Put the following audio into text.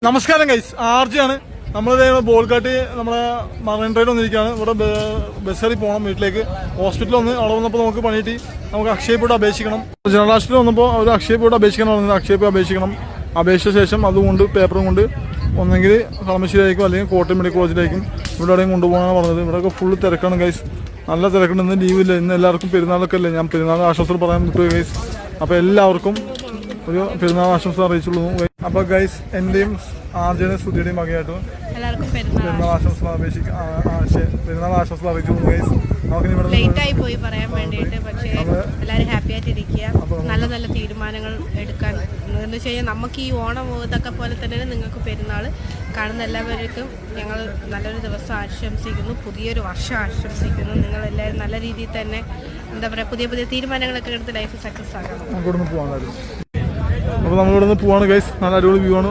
നമസ്കാരം ഗൈസ്, ആർജിയാണ്. നമ്മളിത് ബോൾഗാട്ടി നമ്മളെ മറൈൻ ഡ്രൈവിൽ വന്നിരിക്കുകയാണ്. ഇവിടെ ബസ് കയറി പോകണം വീട്ടിലേക്ക്. ഹോസ്പിറ്റലിൽ വന്ന് അവിടെ വന്നപ്പോൾ നമുക്ക് പണിയിട്ട് നമുക്ക് അക്ഷയ പോയിട്ട് അപേക്ഷിക്കണം. ജനറൽ ആശുപത്രിയിൽ വന്നപ്പോൾ അവർ അക്ഷയ പോയിട്ട് അപേക്ഷിക്കണം പറഞ്ഞത്. അക്ഷയ പോയി അപേക്ഷിക്കണം. അപേക്ഷിച്ച ശേഷം അതുകൊണ്ട് പേപ്പറും കൊണ്ട് ഒന്നെങ്കിൽ കളമശ്ശേരിയായിരിക്കും അല്ലെങ്കിൽ കോട്ടയം മെഡിക്കൽ കോളേജിലായിരിക്കും ഇവിടെ എവിടെയും കൊണ്ടുപോകാനാണ് പറഞ്ഞത്. ഇവിടെയൊക്കെ ഫുള്ള് തിരക്കാണ് ഗൈസ്, നല്ല തിരക്കുണ്ട്. ഇന്ന് ലീവില്ല, ഇന്ന് എല്ലാവർക്കും പെരുന്നാളൊക്കെ അല്ലേ. ഞാൻ പെരുന്നാൾ ആശംസകൾ പറയാൻ വിട്ടു ഗൈസ്. അപ്പോൾ എല്ലാവർക്കും ഒരു പെരുന്നാൾ ആശംസ അറിയിച്ചുള്ളൂ. അപ്പോൾ ഗൈസ്, എൻ്റെയും ആർജയുടെ ശ്രുതിയുടെയും വകയായിട്ട് പെരുന്നാൾ ആശംസ പെരുന്നാൾ ആശംസ അറിയിച്ചു ഗൈസ്. ലേറ്റായി പോയി പറയാൻ വേണ്ടിയിട്ട്, പക്ഷേ എല്ലാവരും ഹാപ്പി ആയിട്ടിരിക്കുക, നല്ല നല്ല തീരുമാനങ്ങൾ എടുക്കാൻ. എന്ന് വെച്ച് കഴിഞ്ഞാൽ നമുക്ക് ഈ ഓണം ഇതൊക്കെ പോലെ തന്നെ നിങ്ങൾക്ക് പെരുന്നാൾ കാണുന്ന എല്ലാവർക്കും ഞങ്ങൾ നല്ലൊരു ദിവസം ആശംസിക്കുന്നു, പുതിയൊരു വർഷം ആശംസിക്കുന്നു. നിങ്ങളെല്ലാവരും നല്ല രീതിയിൽ തന്നെ എന്താ പറയുക, പുതിയ പുതിയ തീരുമാനങ്ങളൊക്കെ എടുത്ത് ലൈഫ് സക്സസ് ആക്കണം. അപ്പോൾ നമ്മളിവിടെ നിന്ന് പോവാണ് ഗൈസ്. നല്ല അടിപൊളി വ്യൂ ആണ്.